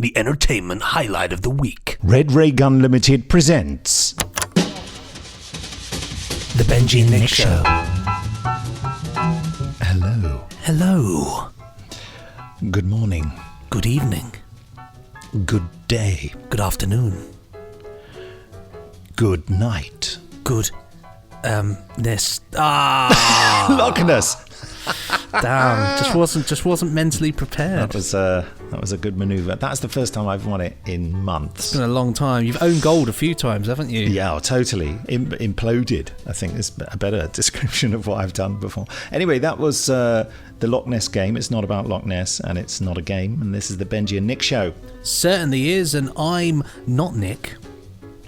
the entertainment highlight of the week. Red Ray Gun Limited presents The Benji and Nick Show. Hello. Hello. Good morning. Good evening. Good day. Good afternoon. Good night. Good... Ness. Loch Ness. Damn, just wasn't mentally prepared. That was a good manoeuvre. That's the first time I've won it in months. It's been a long time. You've owned gold a few times, haven't you? Yeah, totally. Imploded, I think is a better description of what I've done before. Anyway, that was the Loch Ness game. It's not about Loch Ness, and it's not a game. And this is the Benji and Nick Show. Certainly is, and I'm not Nick.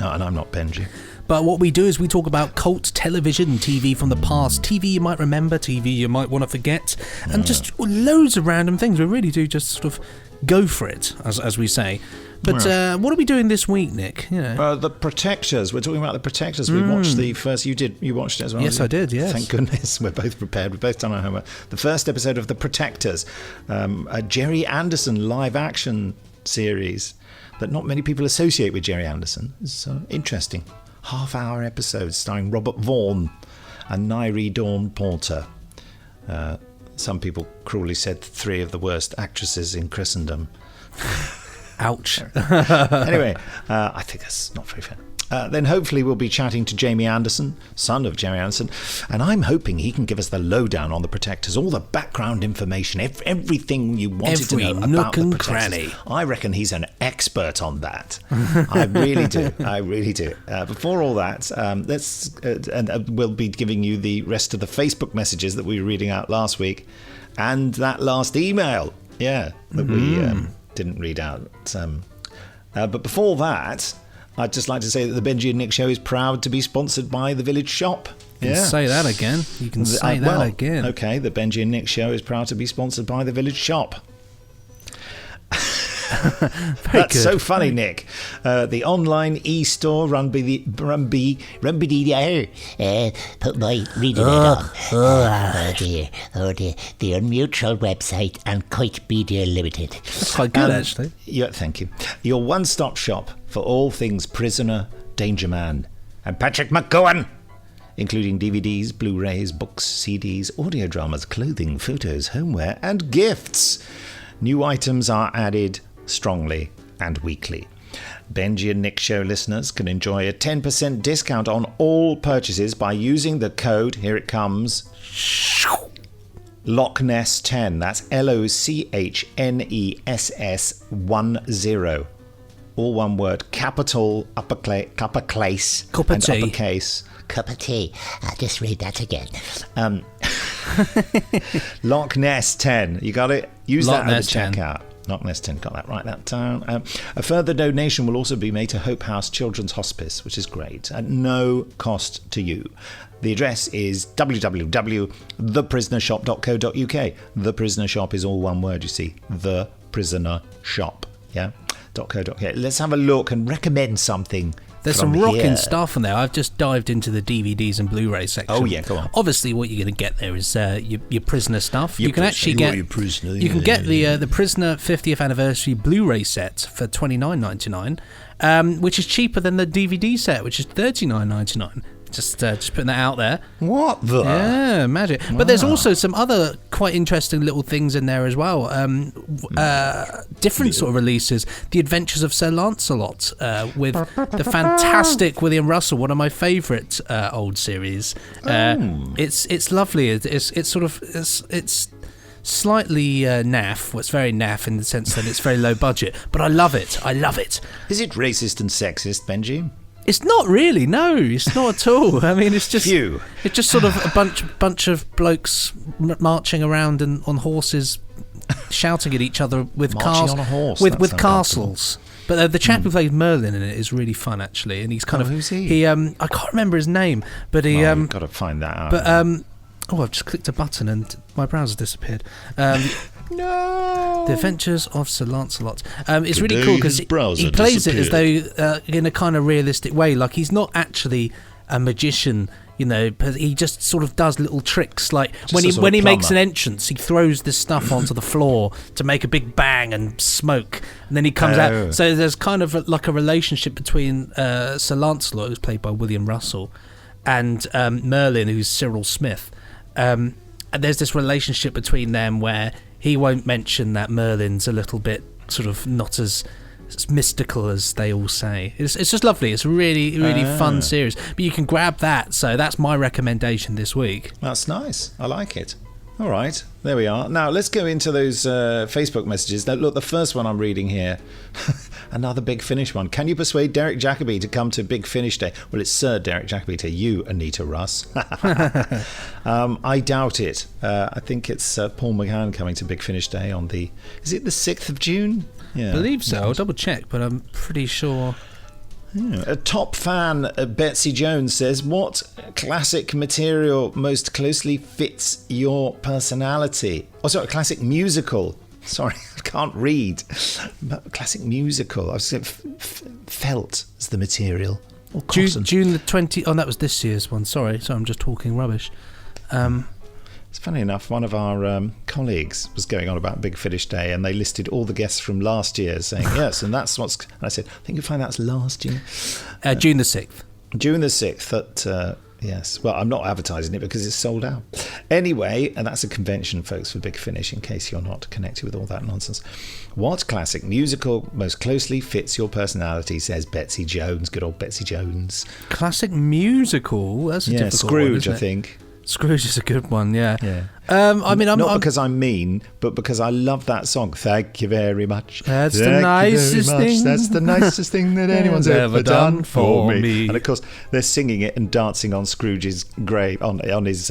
Oh, and I'm not Benji. But what we do is we talk about cult television, TV from the past, TV you might remember, TV you might want to forget, and just loads of random things. We really do just sort of go for it, as we say. But what are we doing this week, Nick? The Protectors. We're talking about the Protectors. We watched the first. You watched it as well? Yes, I did. Yes. Thank goodness. We're both prepared. We've both done our homework. The first episode of the Protectors, a Jerry Anderson live action series that not many people associate with Jerry Anderson. It's interesting. Half-hour episodes starring Robert Vaughn and Nairi Dawn Porter. Some people cruelly said 3 of the worst actresses in Christendom. Ouch. Anyway, I think that's not very fair. Then hopefully we'll be chatting to Jamie Anderson, son of Jerry Anderson, and I'm hoping he can give us the lowdown on the Protectors, all the background information, everything you wanted to know about the Protectors. Cranny. I reckon he's an expert on that. I really do. Before all that, we'll be giving you the rest of the Facebook messages that we were reading out last week, and that last email, that we didn't read out. But before that, I'd just like to say that the Benji and Nick Show is proud to be sponsored by The Village Shop. You can say that again. You can say that again. Okay, the Benji and Nick Show is proud to be sponsored by The Village Shop. That's good. So funny, Nick. The online e-store run by the put my reading it on. Oh dear. The Unmutual website and Kite Media Limited. That's quite good, actually. Yeah, thank you. Your one-stop shop for all things Prisoner, Danger Man, and Patrick McGowan, including DVDs, Blu-rays, books, CDs, audio dramas, clothing, photos, homeware, and gifts. New items are added strongly and weekly. Benji and Nick Show listeners can enjoy a 10% discount on all purchases by using the code, here it comes, Loch Ness 10. That's LOCHNESS 10. All one word, capital, uppercase, Cup of and tea. uppercase. Cup of tea. I'll just read that again. Loch Ness 10. You got it? Use Loch that at the Ness 10. checkout. Loch Ness 10. Got that. Write that down. A further donation will also be made to Hope House Children's Hospice, which is great, at no cost to you. The address is www.theprisonershop.co.uk. The Prisoner Shop is all one word, you see. The Prisoner Shop. Yeah? .co.uk. Let's have a look and recommend something. There's some rocking stuff in there. I've just dived into the DVDs and Blu-ray section. Oh yeah, go on. Obviously, what you're going to get there is your Prisoner stuff. You can actually get the Prisoner 50th Anniversary Blu-ray set for $29.99, which is cheaper than the DVD set, which is $39.99. Just putting that out there. What the? Yeah, magic. Wow. But there's also some other quite interesting little things in there as well. Different sort of releases. The Adventures of Sir Lancelot with the fantastic William Russell, one of my favourite old series. It's lovely. It's sort of it's slightly naff. Well, it's very naff in the sense that it's very low budget, but I love it. Is it racist and sexist, Benji? It's not really, no, it's not at all. I mean, it's just it's just sort of a bunch of blokes marching around on horses, shouting at each other with castles. But the chap who plays Merlin in it is really fun, actually, and he's kind of who's he? I can't remember his name, but he got to find that out. But I've just clicked a button and my browser disappeared. No. The Adventures of Sir Lancelot. It's really cool because he plays it as though in a kind of realistic way. Like, he's not actually a magician But he just sort of does little tricks, like Just when he makes an plumber. entrance, he throws this stuff onto the floor to make a big bang and smoke, and then he comes out. So there's kind of like a relationship between Sir Lancelot, who's played by William Russell, and Merlin, who's Cyril Smith. And there's this relationship between them where he won't mention that Merlin's a little bit sort of not as mystical as they all say. It's just lovely. It's a really, really fun series. But you can grab that. So that's my recommendation this week. That's nice. I like it. All right, there we are. Now let's go into those Facebook messages. Now, look, the first one I'm reading here, another Big Finish one. Can you persuade Derek Jacobi to come to Big Finish Day? Well, it's Sir Derek Jacobi to you, Anita Russ. I doubt it. I think it's Paul McGann coming to Big Finish Day on is it the 6th of June? Yeah. I believe so. I'll double check, but I'm pretty sure. A top fan, Betsy Jones, says, what classic material most closely fits your personality? Oh, sorry, classic musical. Sorry, I can't read. Classic musical. I was saying felt as the material. Or cotton. June the 20th. Oh, that was this year's one. Sorry, I'm just talking rubbish. It's funny enough, one of our colleagues was going on about Big Finish Day, and they listed all the guests from last year, saying yes, and that's what's. And I said, I think you'll find that's last year. June the 6th. June the 6th. Yes. Well, I'm not advertising it because it's sold out. Anyway, and that's a convention, folks, for Big Finish, in case you're not connected with all that nonsense. What classic musical most closely fits your personality, says Betsy Jones. Good old Betsy Jones. Classic musical? That's a difficult Scrooge, one, isn't I it? think. Scrooge is a good one, yeah. Not because I'm mean, but because I love that song. Thank you very much. That's the nicest thing. That's the nicest thing that anyone's ever done for me. And of course, they're singing it and dancing on Scrooge's grave, on his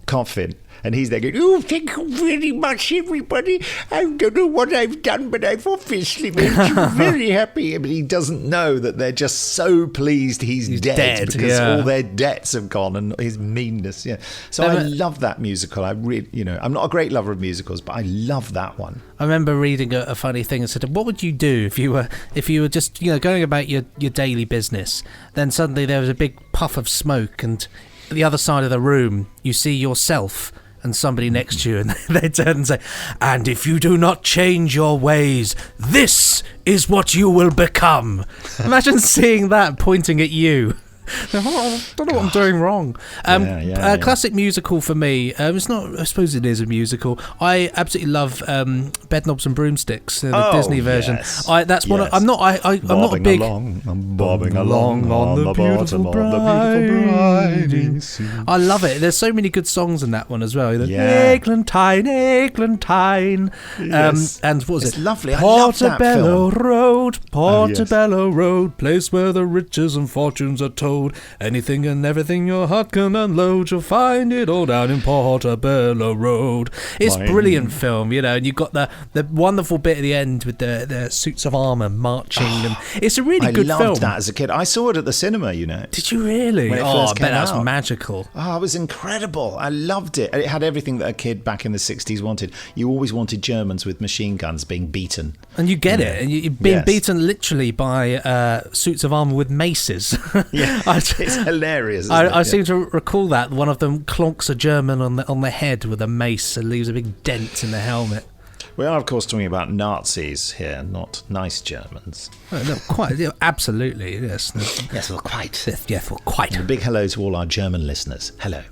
coffin. And he's there going, oh, thank you very much, everybody. I don't know what I've done, but I've obviously made you very happy. I mean, he doesn't know that they're just so pleased he's dead because all their debts have gone and his meanness. Yeah. So I love that musical. I really, I'm not a great lover of musicals, but I love that one. I remember reading a funny thing and said, what would you do if you were just going about your daily business? Then suddenly there was a big puff of smoke, and at the other side of the room you see yourself and somebody next to you, and they turn and say, and if you do not change your ways, this is what you will become. Imagine seeing that pointing at you. I don't know what I'm doing wrong. Classic musical for me. It's not. I suppose it is a musical. I absolutely love Bedknobs and Broomsticks, the Disney version. Yes. That's one. I'm not a big. I'm bobbing along on the beautiful briny sea. I love it. There's so many good songs in that one as well. Eglantine. Yes. And what was It's it? lovely. I love that Portobello film. Road, Portobello Road, place where the riches and fortunes are told. Anything and everything your heart can unload, you'll find it all down in Portobello Road. It's a brilliant film, and you've got the wonderful bit at the end with the suits of armour marching, and it's a really good film. I loved that as a kid. I saw it at the cinema, Did you really? When it I first bet came that's out. magical. Oh, it was incredible. I loved it. It had everything that a kid back in the 60s wanted. You always wanted Germans with machine guns being beaten. And you get it. And you're being beaten literally by suits of armour with maces. Yeah, it's hilarious. I seem to recall that one of them clonks a German on the head with a mace and leaves a big dent in the helmet. We are, of course, talking about Nazis here, not nice Germans. Oh, no, quite, absolutely, yes. Yes, well, quite. Yes, well, quite. And a big hello to all our German listeners. Hello.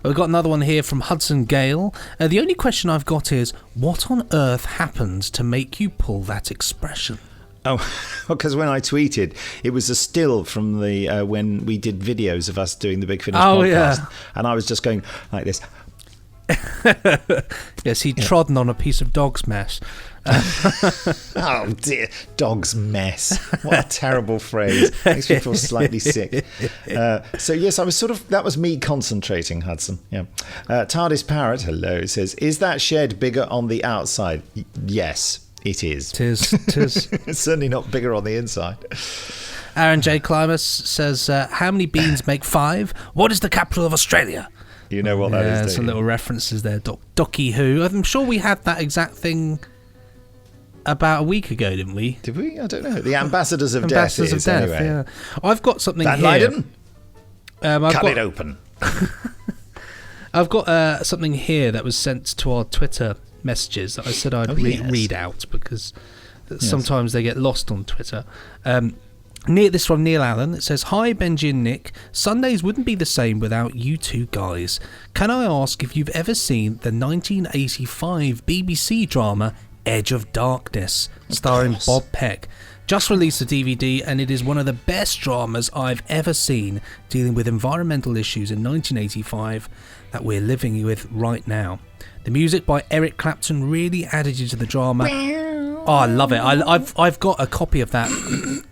We've got another one here from Hudson Gale. The only question I've got is, what on earth happened to make you pull that expression? Oh, because when I tweeted, it was a still from the when we did videos of us doing the Big Finish podcast. Yeah. And I was just going like this. Yes, he'd trodden on a piece of dog's mess. Oh dear, dog's mess. What a terrible phrase. Makes me feel slightly sick. So yes, I was that was me concentrating, Hudson. Yeah. TARDIS Parrot, hello, says, is that shed bigger on the outside? Yes, it is. Tis. It's certainly not bigger on the inside. Aaron J. Climas says, how many beans make 5? What is the capital of Australia? You know what that is, There's some little references there. Docky Who. I'm sure we had that exact thing about a week ago, didn't we? Did we? I don't know. The Ambassadors of Ambassadors Death of Death, anyway. yeah. I've got something Van here. Leiden? Cut it open. I've got something here that was sent to our Twitter messages that I said I'd read out because sometimes they get lost on Twitter. This from Neil Allen. It says, "Hi Benji and Nick. Sundays wouldn't be the same without you two guys. Can I ask if you've ever seen the 1985 BBC drama Edge of Darkness, starring Bob Peck? Just released a DVD, and it is one of the best dramas I've ever seen, dealing with environmental issues in 1985 that we're living with right now. The music by Eric Clapton really added you to the drama." Oh, I love it. I've got a copy of that.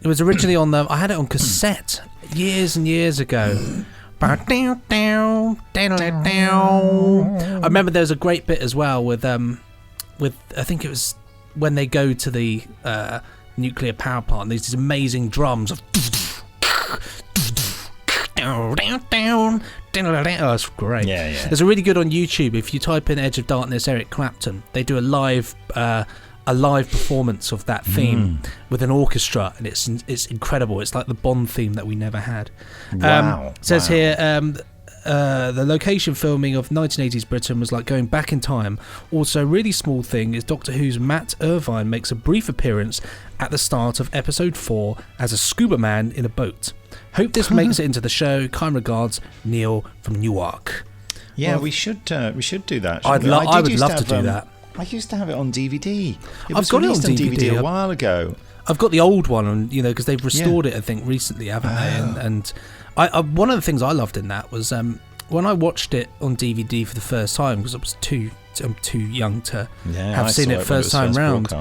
It was originally I had it on cassette years and years ago. I remember there was a great bit as well with I think it was when they go to the nuclear power plant, and there's these amazing drums of oh, it's great. Yeah. There's a really good on YouTube. If you type in Edge of Darkness Eric Clapton, they do a live performance of that theme with an orchestra, and it's incredible. It's like the Bond theme that we never had. Wow. It says here, the location filming of 1980s Britain was like going back in time. Also, a really small thing is Doctor Who's Matt Irvine makes a brief appearance at the start of episode 4 as a scuba man in a boat. Hope this makes it into the show. Kind regards, Neil from Newark. Yeah, well, we should do that. I would love to do that. I used to have it on DVD. I've got it on DVD a while ago. I've got the old one on, because they've restored it, I think, recently, haven't they? And I one of the things I loved in that was when I watched it on DVD for the first time, because I was too young to have seen it first time round.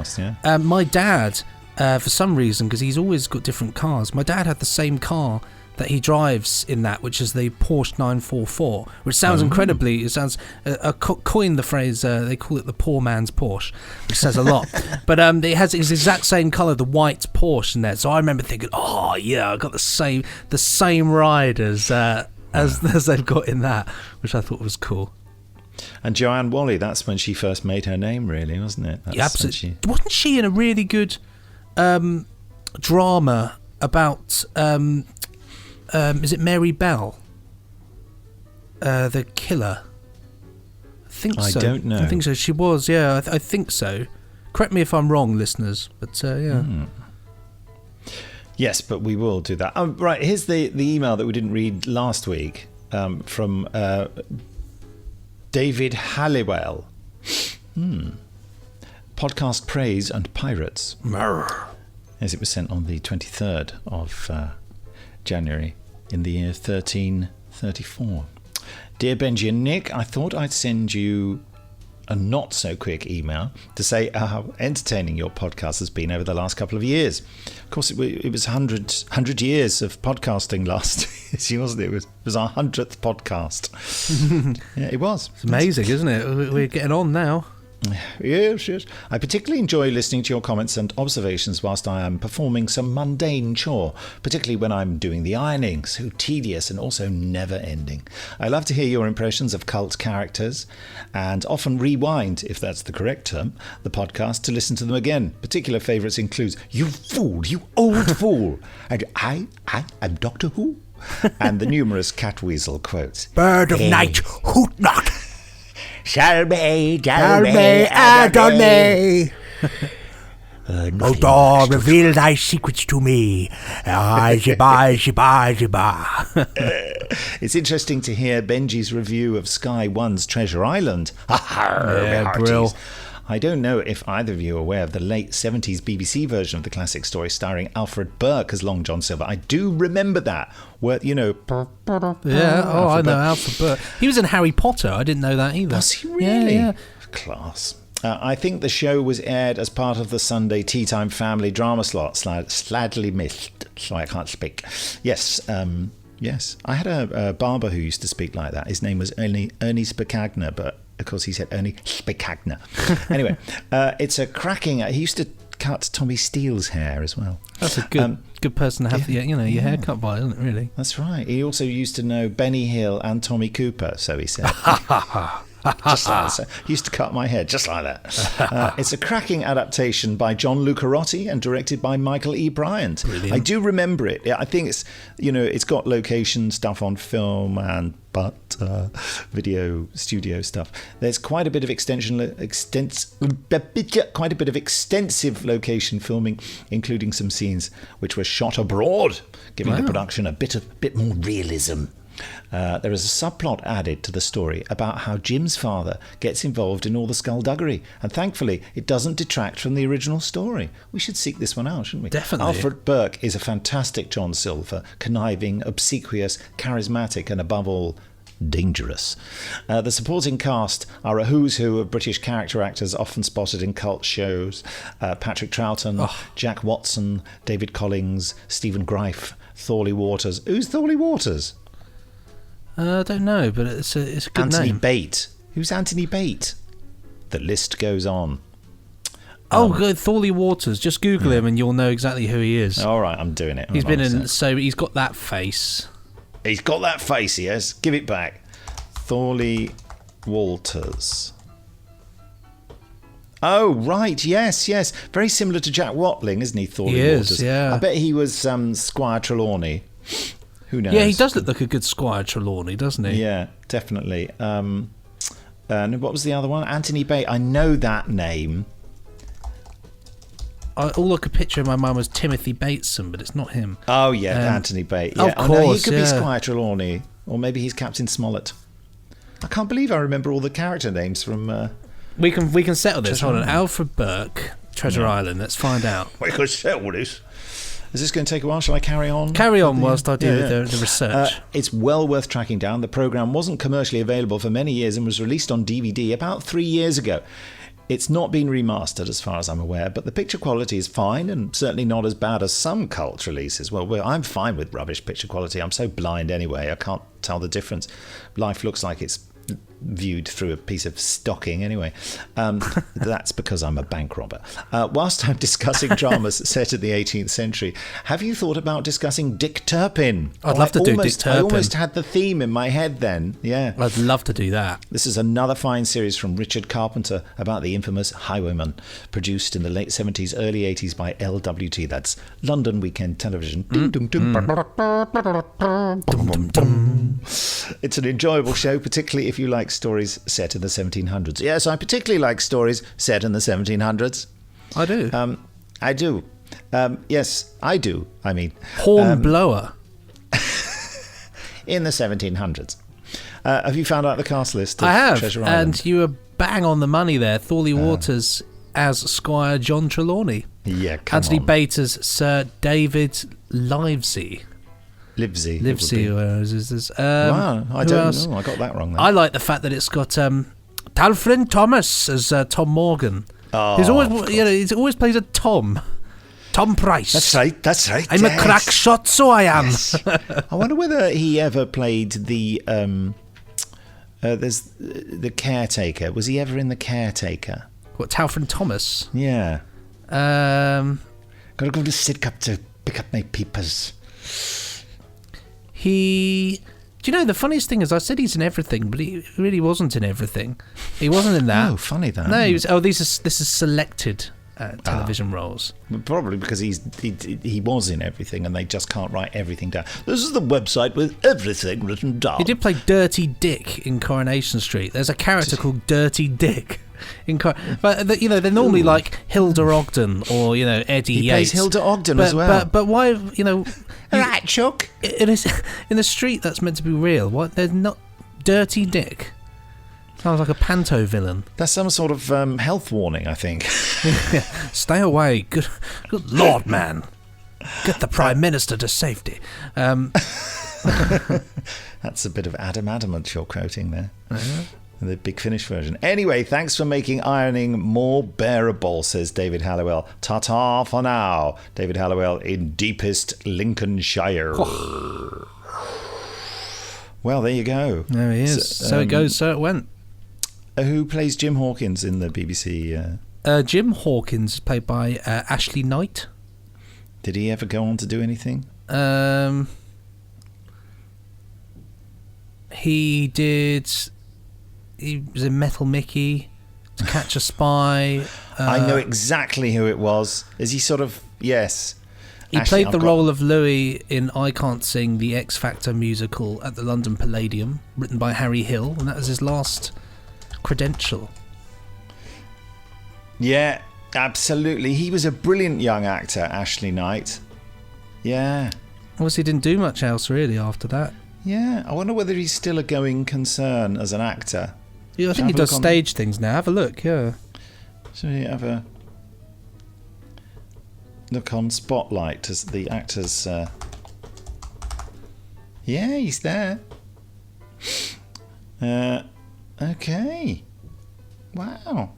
My dad, for some reason, because he's always got different cars, my dad had the same car that he drives in that, which is the Porsche 944, which sounds incredibly. It sounds coined the phrase. They call it the poor man's Porsche, which says a lot. But it has its exact same colour, the white Porsche in there. So I remember thinking, oh yeah, I got the same ride as they've got in that, which I thought was cool. And Joanne Whalley, that's when she first made her name, really, wasn't it? Yeah, absolutely. Wasn't she in a really good drama about? Is it Mary Bell? The killer? I think so. I don't know. I think so. She was, yeah. I think so. Correct me if I'm wrong, listeners. But, yeah. Yes, but we will do that. Right, here's the email that we didn't read last week from David Halliwell. Podcast Praise and Pirates. As it was sent on the 23rd of January in the year 1334. Dear Benji and Nick, I thought I'd send you a not so quick email to say how entertaining your podcast has been over the last couple of years. Of course, it was 100 years of podcasting last year, wasn't it? It was our 100th podcast. Yeah, it was. It's amazing, isn't it? We're getting on now. Yes. I particularly enjoy listening to your comments and observations whilst I am performing some mundane chore, particularly when I'm doing the ironing, so tedious and also never ending. I love to hear your impressions of cult characters and often rewind, if that's the correct term, the podcast to listen to them again. Particular favourites include "You fool, you old fool," and I am Doctor Who, and the numerous Catweasel quotes. "Bird of night, hoot not. Salve, Adonai. O dawn, reveal thy secrets to me. It's interesting to hear Benji's review of Sky One's Treasure Island. Brill. I don't know if either of you are aware of the late 70s BBC version of the classic story starring Alfred Burke as Long John Silver. I do remember that. Where, Yeah, I know Alfred Burke. He was in Harry Potter. I didn't know that either. Was he really? Yeah. Class. I think the show was aired as part of the Sunday Tea Time family drama slot. Slightly missed, so I can't speak. Yes. I had a barber who used to speak like that. His name was Ernie Spicagna, but of course he said Ernie Spicagna. Anyway, it's a cracking... He used to cut Tommy Steele's hair as well. That's a good person to have your hair cut by, isn't it, really? That's right. He also used to know Benny Hill and Tommy Cooper, so he said. Just like that. He used to cut my hair just like that. It's a cracking adaptation by John Lucarotti and directed by Michael E. Bryant. Brilliant. I do remember it. I think it's, it's got location stuff on film and video studio stuff. There's quite a bit of extensive location filming, including some scenes which were shot abroad, giving the production a bit more realism. There is a subplot added to the story about how Jim's father gets involved in all the skullduggery, and thankfully it doesn't detract from the original story. We should seek this one out, shouldn't we? Definitely. Alfred Burke is a fantastic John Silver, conniving, obsequious, charismatic, and above all, dangerous. The supporting cast are a who's who of British character actors often spotted in cult shows. Patrick Troughton, Jack Watson, David Collins, Stephen Greif, Thorley Waters. Who's Thorley Waters? I don't know, but it's a good Anthony name. Bate. Who's Anthony Bate? The list goes on. Good, Thorley Waters. Just Google him and you'll know exactly who he is. All right, I'm doing it. He's been in, so he's got that face. He's got that face, he has. Give it back. Thorley Walters. Oh, right, yes. Very similar to Jack Watling, isn't he, Thorley Waters? Is, yeah. I bet he was Squire Trelawney. Who knows? Yeah, he does look like a good Squire Trelawney, doesn't he? Yeah, definitely. And what was the other one? Anthony Bate. I know that name. All I could picture in my mind was Timothy Bateson, but it's not him. Oh, yeah, Anthony Bate. Yeah. Of course, no, he could be yeah. Squire Trelawney. Or maybe he's Captain Smollett. I can't believe I remember all the character names from... We can settle this. Treasure Hold on. Island. Alfred Burke, Treasure Island. Let's find out. We could settle this. Is this going to take a while? Shall I carry on? Carry on whilst I do the research. It's well worth tracking down. The programme wasn't commercially available for many years and was released on DVD about 3 years ago. It's not been remastered as far as I'm aware, but the picture quality is fine and certainly not as bad as some cult releases. Well, I'm fine with rubbish picture quality. I'm so blind anyway, I can't tell the difference. Life looks like it's viewed through a piece of stocking anyway. That's because I'm a bank robber. Whilst I'm discussing dramas set in the 18th century, have you thought about discussing Dick Turpin? I'd love to do Dick Turpin. I almost had the theme in my head then. Yeah. I'd love to do that. This is another fine series from Richard Carpenter about the infamous Highwayman, produced in the late 70s, early 80s by LWT. That's London Weekend Television. It's an enjoyable show, particularly if you like stories set in the 1700s. Yes, I particularly like stories set in the 1700s. I do. I do. Yes, I do. I mean, Hornblower. in the 1700s. Have you found out the cast list of I have, Treasure Island? and you were bang on the money there. Thorley Waters as Squire John Trelawney. Yeah, come Anthony on. Bates as Sir David Livesey. Livesey. Livesey, where is this? Wow, I who don't else? know. I got that wrong then. I like the fact that it's got Dalfrin Thomas as Tom Morgan. Oh, He's always, of course. he's always plays a Tom Price. That's right. I'm a crack shot, so I am. Yes. I wonder whether he ever played the there's the Caretaker. Was he ever in the Caretaker? What, Talfrin Thomas? Yeah. Um, Gotta go to Sidcup to pick up my peepers. Do you know, the funniest thing is I said he's in everything, but he really wasn't in everything. He wasn't in that. Oh, funny that. No, he was. Oh, this is selected television roles. Probably because he was in everything and they just can't write everything down. This is the website with everything written down. He did play Dirty Dick in Coronation Street. There's a character called Dirty Dick. But they're normally like Hilda Ogden or Eddie He Yates. plays Hilda Ogden as well. But why Right, Chuck. in a street that's meant to be real? What? They're not Dirty Dick. Sounds like a panto villain. That's some sort of health warning, I think. Stay away. Good Lord, man. Get the Prime Minister to safety. That's a bit of Adam Adamant you're quoting there. The Big Finish version. Anyway, thanks for making ironing more bearable, says David Halliwell. Ta-ta for now. David Halliwell in deepest Lincolnshire. Well, there you go. There he is. So it goes, so it went. Who plays Jim Hawkins in the BBC? Jim Hawkins is played by Ashley Knight. Did he ever go on to do anything? He did He was in Metal Mickey, To Catch a Spy. I know exactly who it was. Is he sort of... Yes. He played the role of Louis in I Can't Sing, the X Factor musical at the London Palladium, written by Harry Hill, and that was his last credential. Yeah, absolutely. He was a brilliant young actor, Ashley Knight. Yeah. Obviously didn't do much else really after that. Yeah, I wonder whether he's still a going concern as an actor. Yeah, I think he does stage things now. Have a look, yeah. Should we have a look on Spotlight as the actors... Yeah, he's there. Okay. Wow.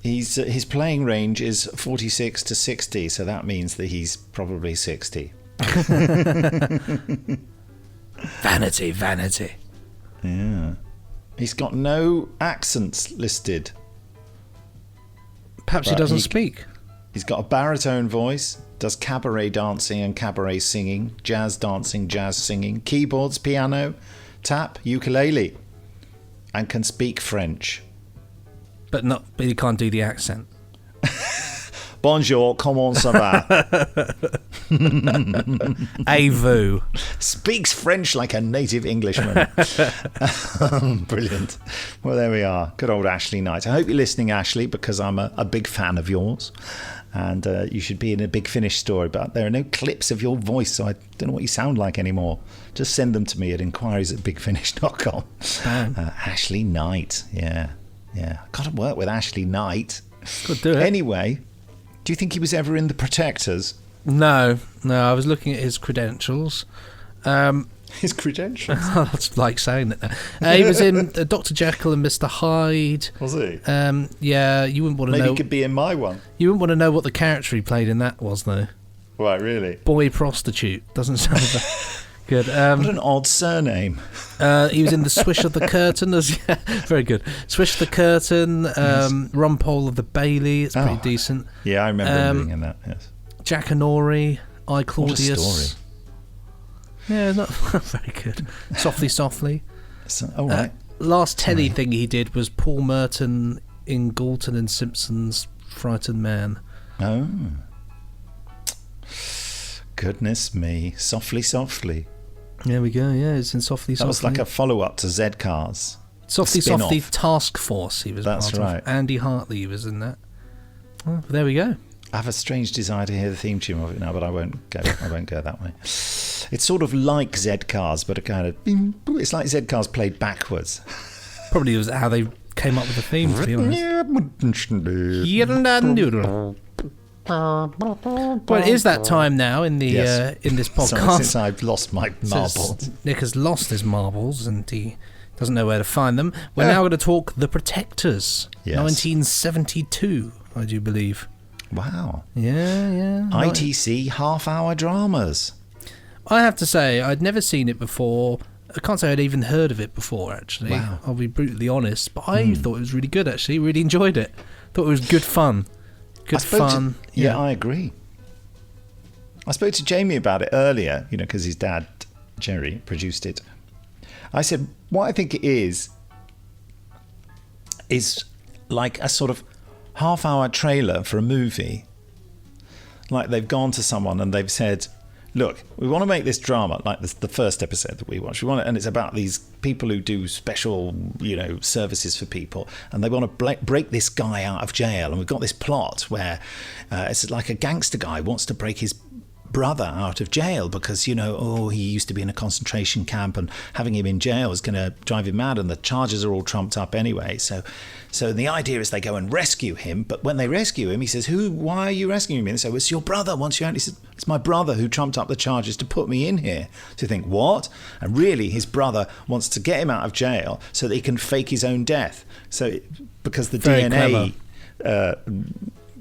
His playing range is 46 to 60, so that means that he's probably 60. Vanity, vanity. Yeah. He's got no accents listed. Perhaps he doesn't speak. He's got a baritone voice, does cabaret dancing and cabaret singing, jazz dancing, jazz singing, keyboards, piano, tap, ukulele, and can speak French. But he can't do the accent. Bonjour, comment ça va? A-vous. Speaks French like a native Englishman. Brilliant. Well, there we are. Good old Ashley Knight. I hope you're listening, Ashley, because I'm a big fan of yours. And you should be in a Big Finish story, but there are no clips of your voice, so I don't know what you sound like anymore. Just send them to me at inquiries@bigfinish.com. Ashley Knight, yeah. I've got to work with Ashley Knight. Could do it. Anyway, do you think he was ever in The Protectors? No, I was looking at his credentials. His credentials? That's like saying it now. He was in Dr. Jekyll and Mr. Hyde. Was he? Yeah, you wouldn't want to know. Maybe he could be in my one. You wouldn't want to know what the character he played in that was, though. Right, really? Boy prostitute. Doesn't sound good. What an odd surname. He was in The Swish of the Curtain. Very good. Swish of the Curtain, Rumpole of the Bailey. It's pretty decent. Yeah, I remember him being in that, yes. Jack Honori, I, Claudius. What a story. Yeah, not very good. Softly. All right. Last telly thing he did was Paul Merton in Galton and Simpson's Frightened Man. Oh. Goodness me. Softly. There we go, yeah, it's in Softly. That was like a follow-up to Z-Cars. Softly Task Force he was That's part right. of. Andy Hartley was in that. Well, there we go. I have a strange desire to hear the theme tune of it now, but I won't go that way. It's sort of like Z-Cars, but it's like Z-Cars played backwards. Probably was how they came up with the theme, to be honest. Well, it is that time now in the in this podcast. Sorry, since I've lost my marbles. Nick has lost his marbles and he doesn't know where to find them. We're now going to talk The Protectors, 1972, I do believe. Wow. Yeah. ITC half-hour dramas. I have to say, I'd never seen it before. I can't say I'd even heard of it before, actually. Wow. I'll be brutally honest. But I thought it was really good, actually. Really enjoyed it. Thought it was good fun. Yeah, I agree. I spoke to Jamie about it earlier, because his dad, Jerry, produced it. I said, what I think it is like a sort of half-hour trailer for a movie. Like they've gone to someone and they've said, look, we want to make this drama like the first episode that we watched. We want it, and it's about these people who do special, services for people, and they want to break this guy out of jail. And we've got this plot where it's like a gangster guy wants to break his brother out of jail because, he used to be in a concentration camp, and having him in jail is going to drive him mad, and the charges are all trumped up anyway. So the idea is they go and rescue him, but when they rescue him, he says, why are you rescuing me? And they say, well, it's your brother wants you out. He says, it's my brother who trumped up the charges to put me in here. So you think, what? And really, his brother wants to get him out of jail so that he can fake his own death. So because the Very DNA,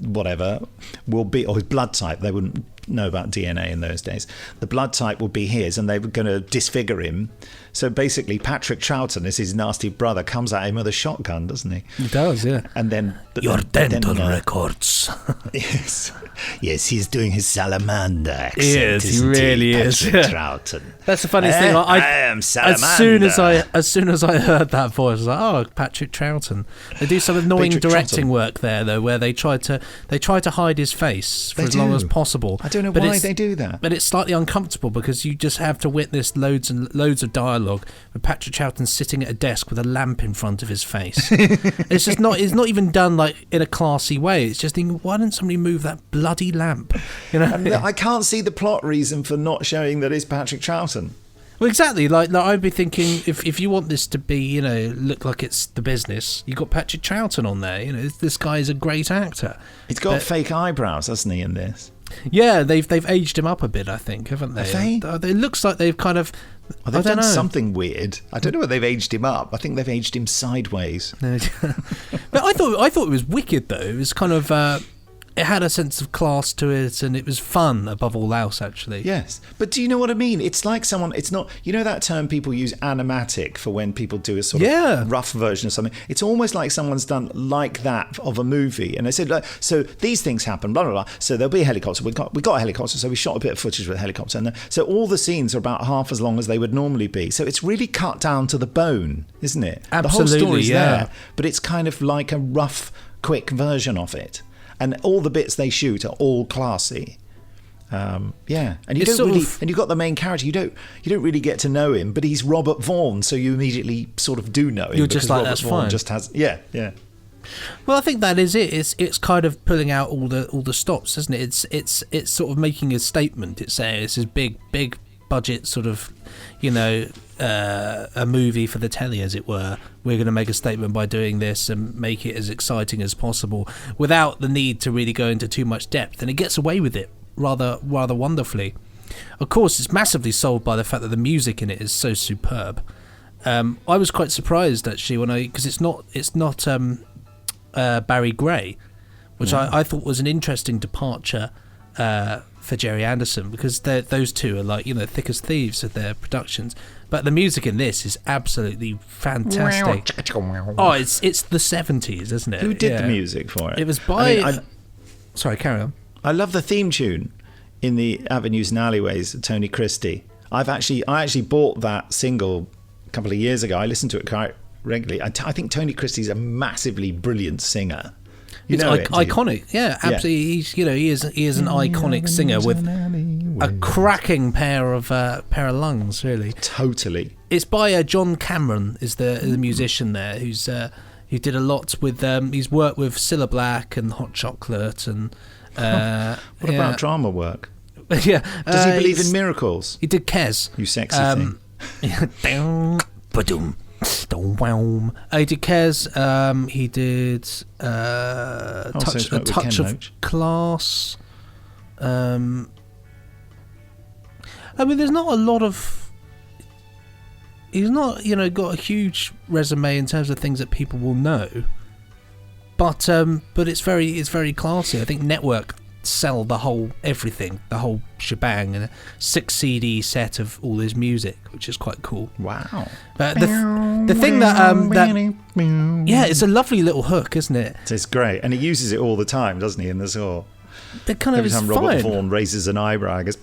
whatever, will be, or his blood type, they wouldn't know about DNA in those days. The blood type would be his, and they were going to disfigure him. So basically, Patrick Troughton, as his nasty brother, comes at him with a shotgun, doesn't he? He does, yeah. And then your dental records. Yes, Yes, he's doing his salamander accent. He is. He really is. Patrick Troughton. That's the funniest thing. I am salamander. As soon as I heard that voice, I was like, "Oh, Patrick Troughton." They do some annoying Patrick directing Troughton. work there, though, where they try to hide his face for They as long do. as possible. I don't know But why it's- they do that. But it's slightly uncomfortable because you just have to witness loads and loads of dialogue with Patrick Troughton sitting at a desk with a lamp in front of his face. It's just not. It's not even done like in a classy way. It's just thinking, why didn't somebody move that bloody lamp? You know. And I can't see the plot reason for not showing that it's Patrick Troughton. Well, exactly. Like I'd be thinking, if you want this to be, look like it's the business, you got Patrick Troughton on there. This guy is a great actor. He's got fake eyebrows, hasn't he, in this? Yeah, they've aged him up a bit, I think, haven't they? Have they? It looks like they've kind of. Well, they've I don't done know. something weird. I don't know whether they've aged him up. I think they've aged him sideways. But I thought it was wicked though. It was kind of. It had a sense of class to it, and it was fun above all else, actually. Yes, but do you know what I mean? It's like it's not, that term people use, animatic, for when people do a sort of rough version of something. It's almost like someone's done like that of a movie, and they said, like, so these things happen, blah, blah, blah, so there'll be a helicopter. We got a helicopter, so we shot a bit of footage with a helicopter, and so all the scenes are about half as long as they would normally be. So it's really cut down to the bone, isn't it? Absolutely, the whole story's yeah. there, but it's kind of like a rough, quick version of it. And all the bits they shoot are all classy. And you It's don't really, sort of- and you've got the main character. You don't really get to know him, but he's Robert Vaughn, so you immediately sort of do know him. You're just because like, Robert that's Vaughn fine. Just has, yeah. Well, I think that is it. It's kind of pulling out all the stops, isn't it? It's sort of making a statement. It's saying it's this big budget sort of, a movie for the telly, as it were. We're going to make a statement by doing this and make it as exciting as possible without the need to really go into too much depth, and it gets away with it rather wonderfully. Of course, it's massively sold by the fact that the music in it is so superb. I was quite surprised actually because it's not Barry Gray, which I thought was an interesting departure for Jerry Anderson, because those two are like thick as thieves of their productions. But the music in this is absolutely fantastic. Oh, it's the 70s, isn't it? Who did the music for it? It was by. I mean, Sorry, carry on. I love the theme tune in the Avenues and Alleyways of Tony Christie. I actually bought that single a couple of years ago. I listened to it quite regularly. I think Tony Christie's a massively brilliant singer. It's iconic, yeah, absolutely. He's he is an iconic singer with a cracking pair of lungs, really. Totally. It's by John Cameron, is the musician there, who did a lot with. He's worked with Cilla Black and Hot Chocolate and. What about drama work? Yeah. Does he believe in miracles? He did Kes. You sexy thing. Ba-dum, ba-dum. He did Kes. He did Also a touch of Loach. class. I mean, there's not a lot of. He's not, got a huge resume in terms of things that people will know. But it's very classy. I think Network sell the whole shebang, and a 6 CD set of all his music, which is quite cool. Wow. The thing that it's a lovely little hook, isn't it? It's great, and he uses it all the time, doesn't he? In the score, It kind of every is time Robert fine. Vaughn raises an eyebrow, he goes.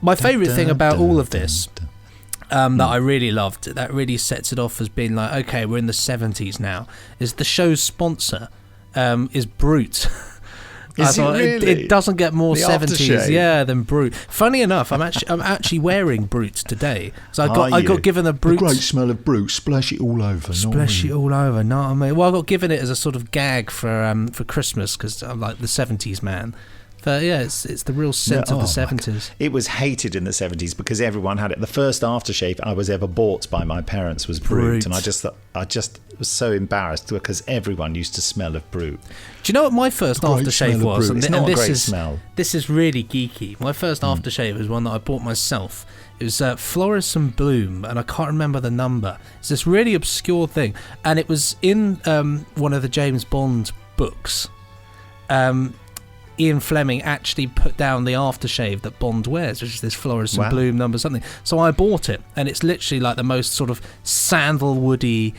My favourite thing about all of this, that I really loved, that really sets it off as being like, okay, we're in the 70s now, is the show's sponsor is Brute. Is it really? It doesn't get more The 70s, aftershave? than Brute. Funny enough, I'm actually wearing Brute today. So I got given a Brute. The great smell of brew. Splash it all over. Splash it all over, know what I mean? Well, I got given it as a sort of gag for Christmas, because I'm like the 70s man. But yeah, it's the real scent of the 70s. It was hated in the 70s because everyone had it. The first aftershave I was ever bought by my parents was Brute, and I just was so embarrassed because everyone used to smell of Brute. Do you know what my first Great aftershave smell of was? Brute. It's not a great smell. This is really geeky. My first aftershave was one that I bought myself. It was Floris and Bloom, and I can't remember the number. It's this really obscure thing, and it was in one of the James Bond books. Ian Fleming actually put down the aftershave that Bond wears, which is this Floris and Bloom number something. So I bought it, and it's literally like the most sort of sandalwoody,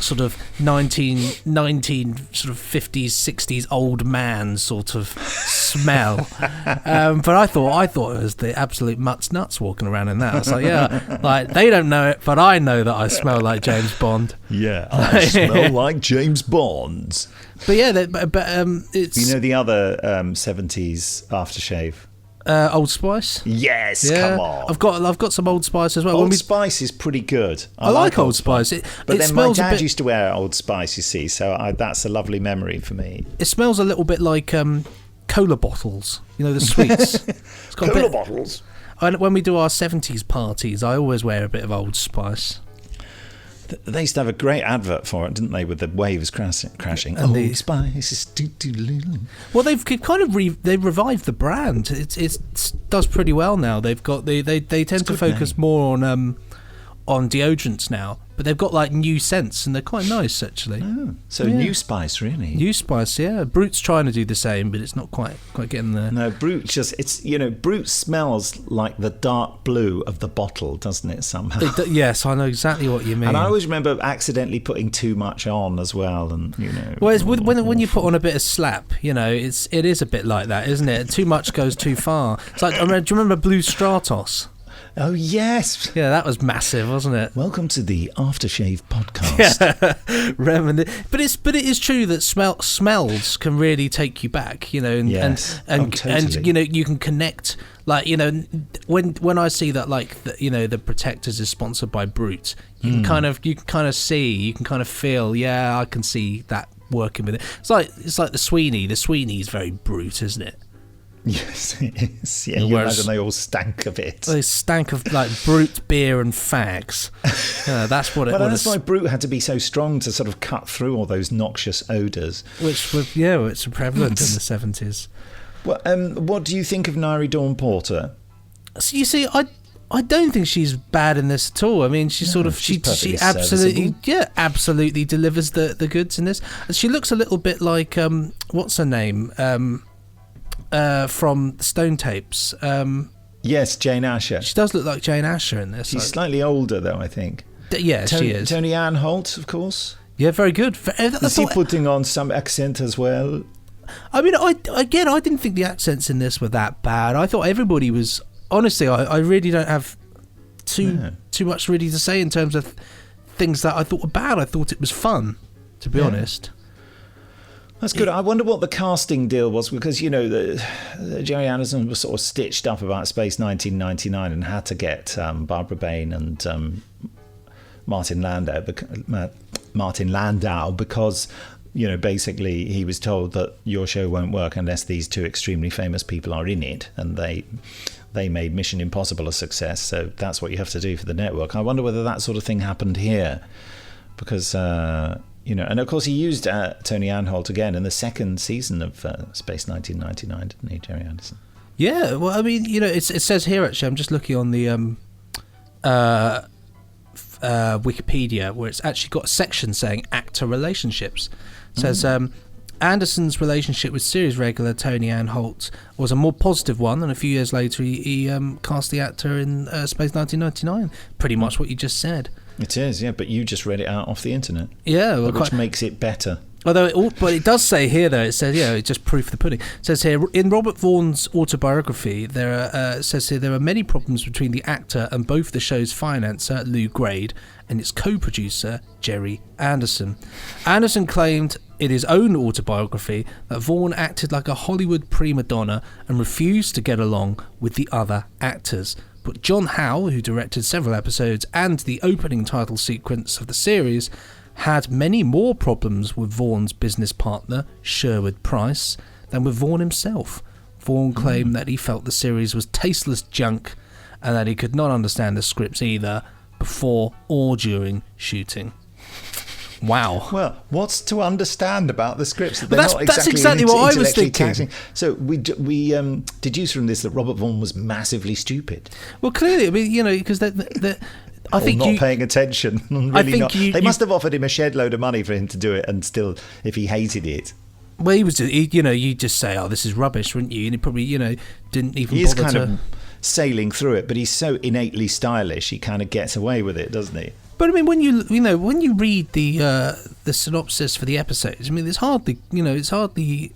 sort of 19 sort of 50s 60s old man sort of smell. But I thought it was the absolute mutts nuts walking around in that. I was like, yeah, like they don't know it, but I know that I smell like James Bond. Yeah, I smell like James Bond. But yeah, it's You know the other 70s aftershave? Old Spice. Yes, Yeah, come on. I've got some Old Spice as well. Old Spice is pretty good. I like Old Spice. But it then my smells dad a bit, used to wear Old Spice, you see, so that's a lovely memory for me. It smells a little bit like cola bottles. You know, the sweets. It's got Cola bottles? And when we do our 70s parties, I always wear a bit of Old Spice. They used to have a great advert for it, didn't they, with the waves crashing. And Old Spice is doo-doo-loo. Well, they've kind of they've revived the brand. It does pretty well now. They've got they tend to focus more on deodorants now, but they've got like new scents and they're quite nice actually. Oh, so Yeah. New Spice, really? New Spice, yeah. Brute's trying to do the same, but it's not quite getting there. No, Brute Brute smells like the dark blue of the bottle, doesn't it, somehow? Yes, I know exactly what you mean. And I always remember accidentally putting too much on as well, and Well, it's when you put on a bit of slap, it is a bit like that, isn't it? Too much goes too far. It's like, do you remember Blue Stratos? Oh yes. Yeah, that was massive, wasn't it? Welcome to the Aftershave podcast. But it is true that smells can really take you back, and Yes. and Totally. you can connect. Like, when I see that, like, the Protectors is sponsored by Brute, you can kind of see, you can kind of feel, yeah, I can see that working with it. It's like the Sweeney. The Sweeney's very Brute, isn't it? Yes, it is. Yeah, you imagine they all stank a bit. They stank of like Brute beer and fags. That's what it. Well, that's why Brute had to be so strong to sort of cut through all those noxious odours. Which was it's prevalent in the 70s. Well, what do you think of Nairi Dawn Porter? So you see, I don't think she's bad in this at all. I mean, she perfectly absolutely absolutely delivers the goods in this. She looks a little bit like what's her name from Stone Tapes. Yes, Jane Asher. She does look like Jane Asher in this. She's slightly older, though, I think. She is. Tony Ann Holt, of course. Yeah, very good. Is he putting on some accent as well? I mean, I didn't think the accents in this were that bad. I thought everybody was. Honestly, I really don't have too much really to say in terms of things that I thought were bad. I thought it was fun, to be honest. That's good. I wonder what the casting deal was, because Jerry Anderson was sort of stitched up about Space 1999 and had to get Barbara Bain and Martin Landau because basically he was told that your show won't work unless these two extremely famous people are in it, and they made Mission Impossible a success, so that's what you have to do for the network. I wonder whether that sort of thing happened here, because and of course he used Tony Ann Holt again in the second season of Space 1999, didn't he, Jerry Anderson? Yeah, well, I mean, it says here, actually, I'm just looking on the Wikipedia, where it's actually got a section saying actor relationships. It says Anderson's relationship with series regular Tony Ann Holt was a more positive one, and a few years later he cast the actor in Space 1999. Pretty much what you just said. It is, yeah, but you just read it out off the internet. Yeah, well, which makes it better. Although, but it does say here, though, it says, it's just proof of the pudding. It says here, in Robert Vaughan's autobiography, it says here, there are many problems between the actor and both the show's financer, Lou Grade, and its co-producer, Jerry Anderson. Anderson claimed in his own autobiography that Vaughan acted like a Hollywood prima donna and refused to get along with the other actors. But John Howe, who directed several episodes and the opening title sequence of the series, had many more problems with Vaughan's business partner, Sherwood Price, than with Vaughan himself. Vaughan claimed that he felt the series was tasteless junk and that he could not understand the scripts either before or during shooting. Wow. Well, what's to understand about the scripts? That's exactly what I was thinking. Taxing. So we deduce from this that Robert Vaughan was massively stupid. Well, clearly, I mean, because I think not paying attention. Really not. They must have offered him a shed load of money for him to do it, and still, if he hated it. Well, you just say, "Oh, this is rubbish," wouldn't you? And he probably, didn't even. He is kind of sailing through it, but he's so innately stylish. He kind of gets away with it, doesn't he? But I mean, when you read the synopsis for the episodes, I mean, it's hardly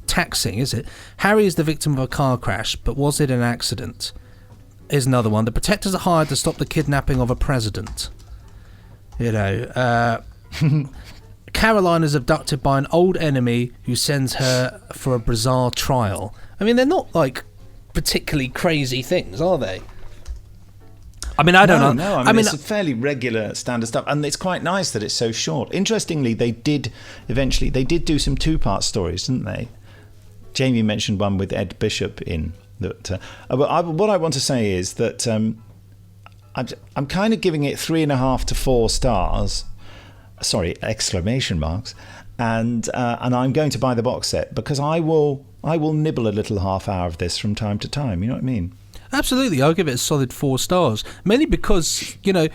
taxing, is it? Harry is the victim of a car crash, but was it an accident? Is another one. The protectors are hired to stop the kidnapping of a president. Caroline is abducted by an old enemy who sends her for a bizarre trial. I mean, they're not like particularly crazy things, are they? I mean, I don't know. No, I mean, it's a fairly regular standard stuff, and it's quite nice that it's so short. Interestingly, they did do some 2-part stories, didn't they? Jamie mentioned one with Ed Bishop in that. What I want to say is that I'm kind of giving it 3.5 to 4 stars. Sorry, exclamation marks. And I'm going to buy the box set because I will nibble a little half hour of this from time to time. You know what I mean? Absolutely, I'll give it a solid 4 stars. Mainly because, I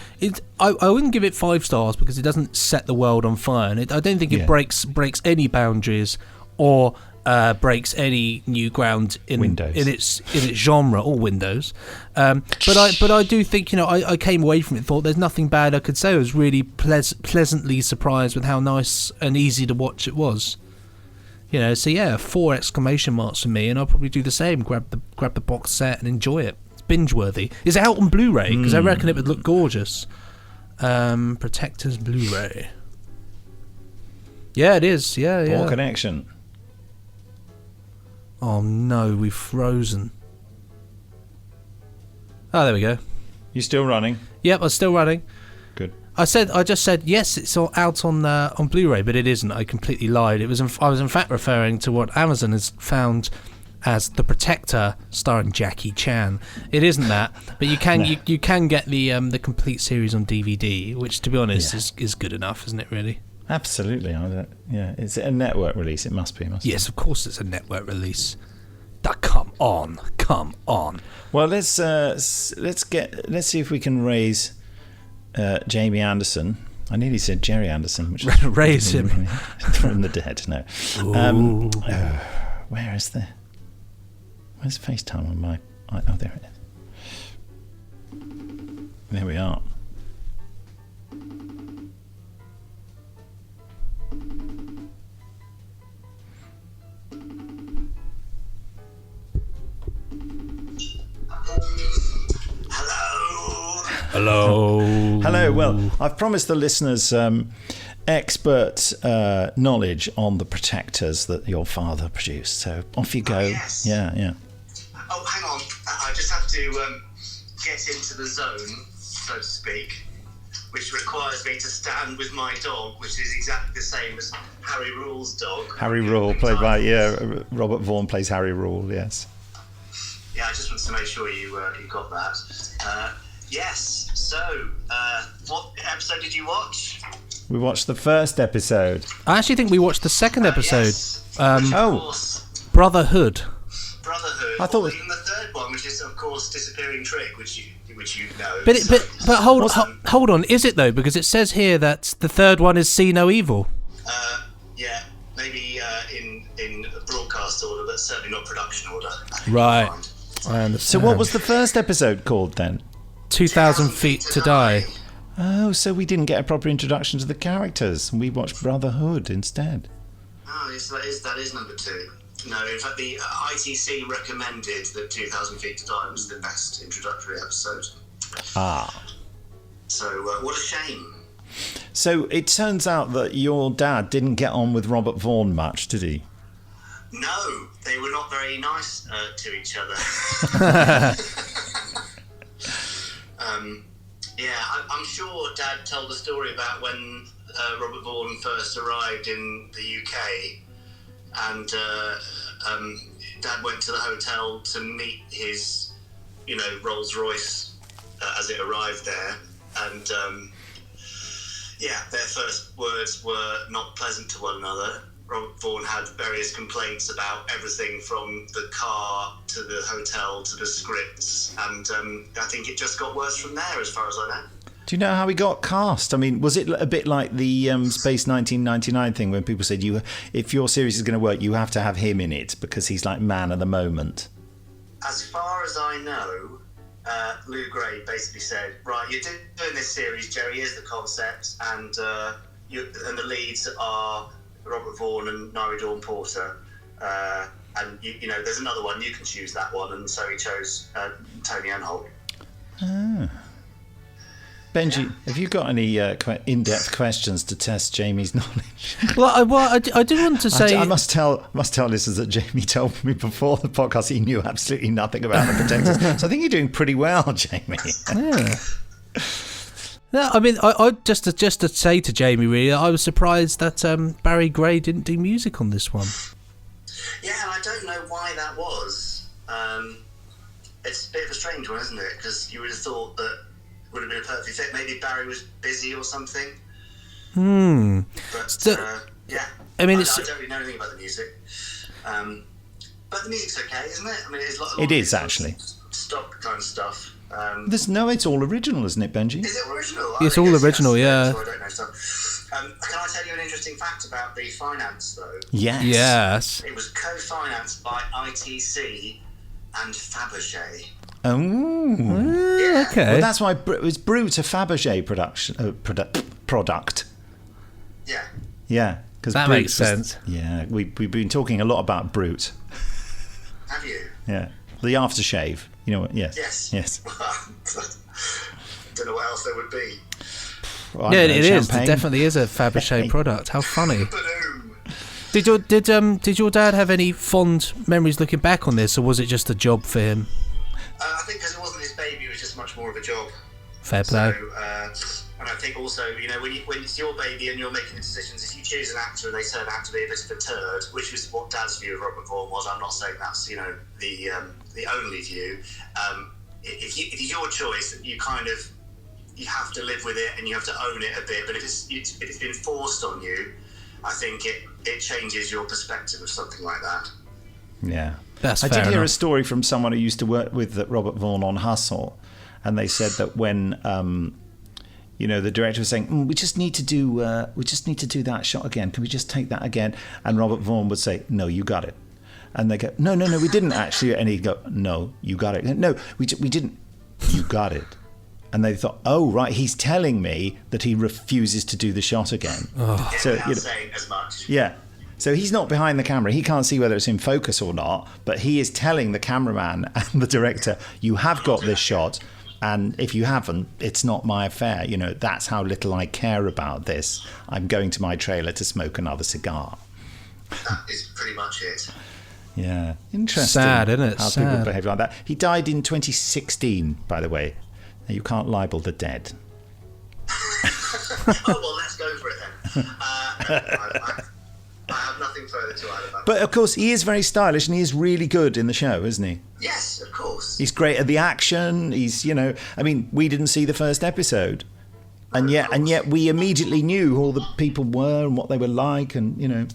wouldn't give it 5 stars because it doesn't set the world on fire. And I don't think it breaks any boundaries or breaks any new ground in its genre or Windows. But I do think, I came away from it, thought there's nothing bad I could say. I was really pleasantly surprised with how nice and easy to watch it was. 4 exclamation marks for me, and I'll probably do the same. Grab the box set and enjoy it. It's binge worthy. Is it out on Blu-ray? Because I reckon it would look gorgeous. Protectors Blu-ray. Yeah, it is. Yeah. Poor connection. Oh no, we've frozen. Oh, there we go. You still running? Yep, I'm still running. Good. I just said yes, it's all out on Blu-ray, but it isn't. I completely lied. I was in fact referring to what Amazon has found as The Protector, starring Jackie Chan. It isn't that, but you can you can get the complete series on DVD, which, to be honest, is good enough, isn't it? Really. Absolutely. It's a network release. It must be. Yes, of course, it's a network release. Come on. Well, let's see if we can raise Jamie Anderson. I nearly said Jerry Anderson, which is raise him from the dead. No. Where's FaceTime on my? Oh, there it is. There we are. Hello. Well, I've promised the listeners expert knowledge on the protectors that your father produced. So off you go. Yes. Yeah. Oh, hang on. I just have to get into the zone, so to speak, which requires me to stand with my dog, which is exactly the same as Harry Rule's dog. Harry Rule, played by Robert Vaughan plays Harry Rule. Yes. Yeah, I just wanted to make sure you got that. Yes. So, what episode did you watch? We watched the first episode. I actually think we watched the second episode. Yes. Brotherhood. I thought even the third one, which is of course Disappearing Trig, which you know. But hold on, is it though? Because it says here that the third one is See No Evil. Yeah, maybe in broadcast order, but certainly not production order. Right. I understand. So what was the first episode called then? 2,000 Feet to Die. Oh, so we didn't get a proper introduction to the characters. We watched Brotherhood instead. Oh, yes, that is number 2. No, in fact, the ITC recommended that 2,000 Feet to Die was the best introductory episode. Ah. So, what a shame. So it turns out that your dad didn't get on with Robert Vaughan much, did he? No, they were not very nice to each other. I'm sure Dad told the story about when Robert Vaughan first arrived in the UK, and Dad went to the hotel to meet his, Rolls Royce as it arrived there, and their first words were not pleasant to one another. Robert Vaughan had various complaints about everything from the car to the hotel to the scripts, and I think it just got worse from there, as far as I know. Do you know how he got cast? I mean, was it a bit like the Space 1999 thing when people said, if your series is going to work, you have to have him in it because he's like man of the moment? As far as I know, Lou Gray basically said, right, you're doing this series, Jerry, here's the concept, and the leads are Robert Vaughan and Nari Dawn Porter, and you know, there's another one, you can choose that one, and so he chose Tony Anholt. Benji, have you got any in-depth questions to test Jamie's knowledge? Well, I did want to say... I must tell listeners that Jamie told me before the podcast he knew absolutely nothing about the Protectors. So I think you're doing pretty well, Jamie. Yeah. No, I mean, I just to say to Jamie, really, I was surprised that Barry Gray didn't do music on this one. Yeah, and I don't know why that was. It's a bit of a strange one, isn't it? Because you would have thought that would have been a perfect fit. Maybe Barry was busy or something. But yeah, I mean, I don't really know anything about the music. But the music's okay, isn't it? I mean, it's it is actually stock kind of stuff. It's all original, isn't it, Benji? Is it original? It's all original, yeah. So I don't know stuff. Can I tell you an interesting fact about the finance, though? Yes. It was co-financed by ITC and Fabergé. Oh, Yeah. Okay. well, that's why it was Brute a Fabergé product. Yeah. Yeah, because That makes sense. Yeah, we've been talking a lot about Brute. Have you? Yeah, the aftershave. You know what? Yes. Yes. Don't know what else there would be. Well, Yeah, I don't know, it is. champagne. It definitely is a Fabergé product. How funny. Ba-doom. Did your dad have any fond memories looking back on this, or was it just a job for him? I think because it wasn't his baby, it was just much more of a job. Fair play. So, and I think also, you know, when it's your baby and you're making the decisions, if you choose an actor and they turn out to be a bit of a turd, which was what Dad's view of Robert Vaughan was, I'm not saying that's, you know, the only view. If it's your choice, you have to live with it and you have to own it a bit. But if it's been forced on you, I think it changes your perspective of something like that. Yeah. That's I fair did hear a enough. story from someone who used to work with Robert Vaughan on Hustle, and they said that when the director was saying, we just need to do that shot again. Can we just take that again? And Robert Vaughan would say, no, you got it. And they go, no, we didn't actually. And he'd go, no, you got it. No, we didn't. You got it. And they thought, oh, right, he's telling me that he refuses to do the shot again. Yeah, So, without you know, saying as much. yeah. So he's not behind the camera. He can't see whether it's in focus or not, but he is telling the cameraman and the director, you have got this shot, and if you haven't, it's not my affair. You know, that's how little I care about this. I'm going to my trailer to smoke another cigar. That is pretty much it. Yeah. Interesting. Sad, isn't it? How people Sad. behave like that. He died in 2016, by the way. You can't libel the dead. Oh, well, let's go for it then. I have nothing further to add about But of course, he is very stylish and he is really good in the show, isn't he? Yes, of course. He's great at the action. He's, I mean, we didn't see the first episode. And yet we immediately knew who all the people were and what they were like, and Yeah.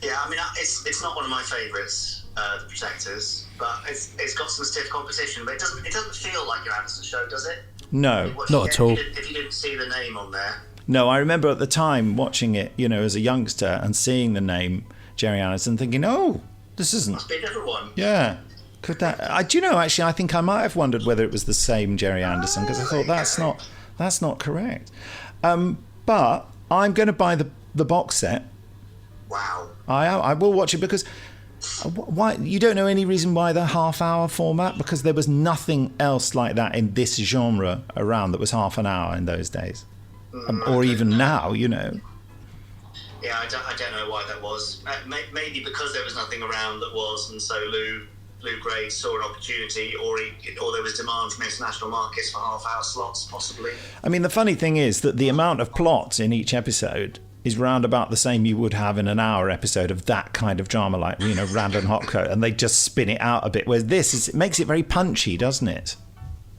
Yeah, I mean, it's not one of my favourites, The Protectors, but it's got some stiff competition, but it doesn't feel like your Anderson show, does it? No. Not at all. If you didn't see the name on there. No, I remember at the time watching it, as a youngster and seeing the name Jerry Anderson, thinking, oh, this isn't. Must be a different one. Yeah. Could that? Actually, I think I might have wondered whether it was the same Jerry Anderson, because I thought that's not correct. But I'm going to buy the box set. Wow. I will watch it, because why? You don't know any reason why the half-hour format? Because there was nothing else like that in this genre around that was half an hour in those days, or even now. Yeah, I don't know why that was. Maybe because there was nothing around that was, and so Lou Gray saw an opportunity, or there was demand from international markets for half-hour slots, possibly. I mean, the funny thing is that the amount of plot in each episode is round about the same you would have in an hour episode of that kind of drama, like, Random Hotcoat, and they just spin it out a bit, whereas it makes it very punchy, doesn't it?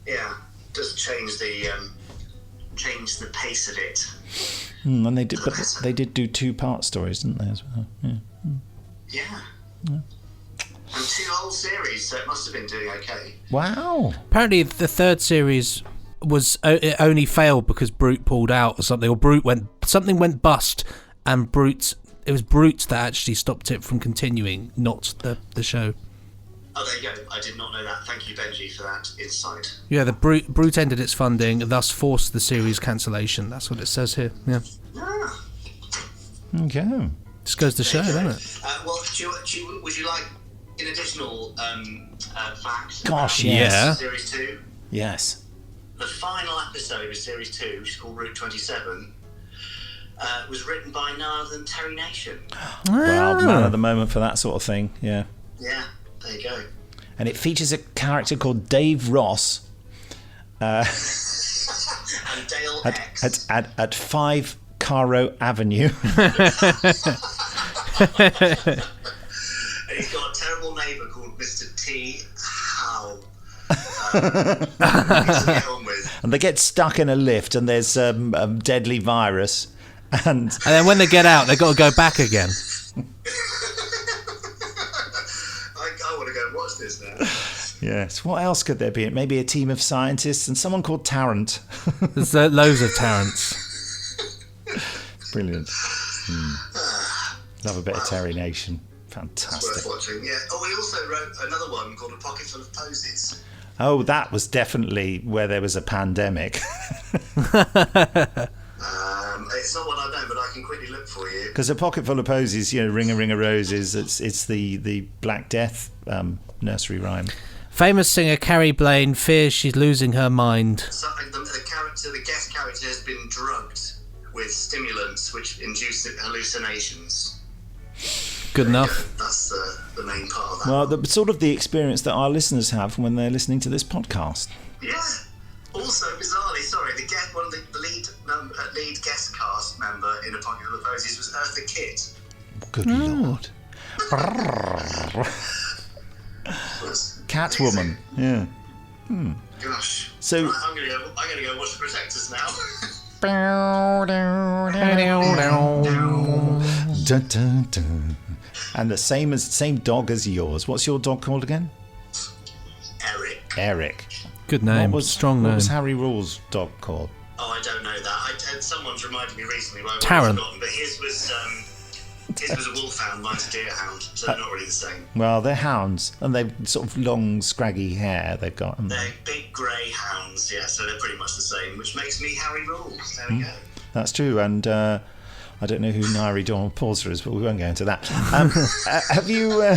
Yeah, does change the pace of it. And they did, but they did do 2-part stories, didn't they, as well? Yeah. Yeah. And 2 whole series, so it must have been doing okay. Wow. Apparently, the third series it only failed because Brute pulled out or something, or something went bust, and it was Brute that actually stopped it from continuing, not the show. Oh, there you go. I did not know that. Thank you, Benji, for that insight. Yeah, the Brute ended its funding, thus forced the series cancellation. That's what it says here. Yeah. Ah. Okay. Just goes to show, doesn't it? Well, would you like an additional fact? Gosh, about yes. Series 2? Yes. The final episode of Series 2, which is called Route 27, was written by none other than Terry Nation. Well, man of the moment for that sort of thing, yeah. Yeah, there you go. And it features a character called Dave Ross And Dale X. at 5 Caro Avenue. And he's got a terrible neighbour called Mr. T. Howe. To get on with. And they get stuck in a lift and there's a deadly virus. And then when they get out, they've got to go back again. I want to go and watch this now. yes, what else could there be? Maybe a team of scientists and someone called Tarrant. There's loads of Tarrants. Brilliant. Love a bit of Terry Nation. It's Fantastic. worth watching, yeah. Oh, he also wrote another one called A Pocket Full of Posies. Oh, that was definitely where there was a pandemic. It's not one I know, but I can quickly look for you. Because A Pocket Full of Posies, Ring a Ring of Roses, it's the Black Death nursery rhyme. Famous singer Carrie Blaine fears she's losing her mind. So the guest character has been drugged with stimulants which induce hallucinations. Good enough. That's the main part of that. Well, sort of the experience that our listeners have when they're listening to this podcast. Yeah. Also, bizarrely, one of the lead guest cast member in A Pocket Full of Posies was Eartha Kitt. Good Lord. Catwoman. Yeah. Gosh. So Right, I'm gonna go watch The Protectors now. Dun, dun, dun. And the same dog as yours. What's your dog called again? Eric. Good name. Strong name. What was Harry Rule's dog called? Oh, I don't know that. Someone's reminded me recently. But I've Taran. forgotten. But his was a wolfhound, mine's a deerhound, so they're not really the same. Well, they're hounds, and they've sort of long, scraggy hair they've got. They're big grey hounds, yeah, so they're pretty much the same, which makes me Harry Rules. There we go. That's true, and I don't know who Nairi Dawn Porter is, but we won't go into that. Have you...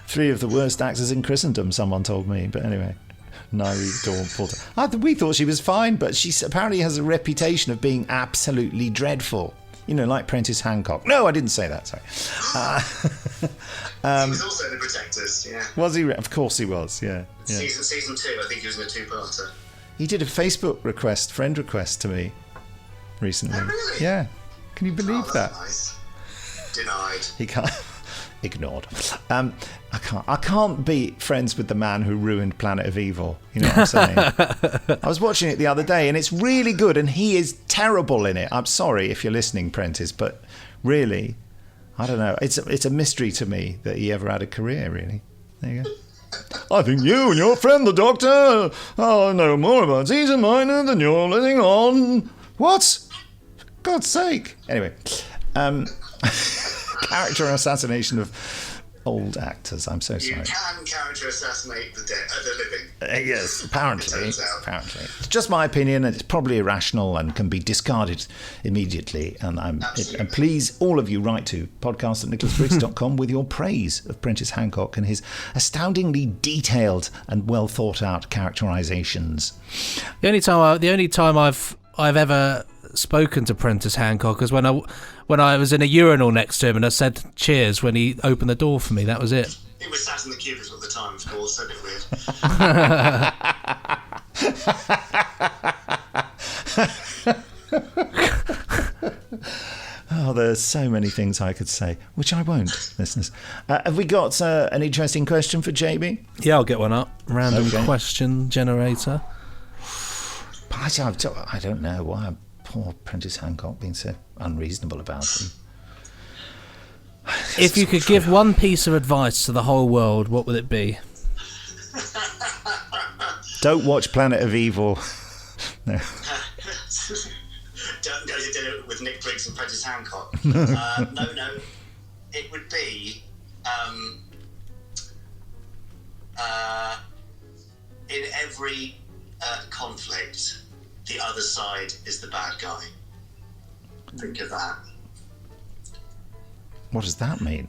3 of the worst actors in Christendom, someone told me, but anyway... Nairi Dawn Porter. We thought she was fine, but she apparently has a reputation of being absolutely dreadful. Like Prentice Hancock. No, I didn't say that, sorry. He was also in The Protectors, yeah. Was he? Of course he was, yeah. Season 2, I think he was in a 2-parter. He did a Facebook friend request to me recently. Oh, really? Yeah. Can you believe that? Nice. Denied. He can't... Ignored. I can't be friends with the man who ruined Planet of Evil. You know what I'm saying? I was watching it the other day, and it's really good, and he is terrible in it. I'm sorry if you're listening, Prentice, but really, I don't know. It's a mystery to me that he ever had a career. Really. There you go. I think you and your friend, the Doctor, know more about Caesar Minor than you're letting on. What? For God's sake. Anyway. Character assassination of old actors. I'm so sorry. You can character assassinate the living. Yes, apparently. It's just my opinion, and it's probably irrational and can be discarded immediately. And please, all of you, write to podcast@nicholasbriggs.com with your praise of Prentice Hancock and his astoundingly detailed and well thought out characterizations. The only time I've ever spoken to Prentice Hancock is when I was in a urinal next to him and I said cheers when he opened the door for me. That was it. He was sat in the cubicle at the time, of course, so a bit weird. Oh, there's so many things I could say, which I won't, listeners. Have we got an interesting question for JB? Yeah, I'll get one up. Random question generator. I don't know why poor Prentice Hancock being so unreasonable about him. If you could give one piece of advice to the whole world, what would it be? Don't watch Planet of Evil. No. Don't go to dinner with Nick Briggs and Prentice Hancock. No. It would be in every conflict, the other side is the bad guy. Think of that. What does that mean?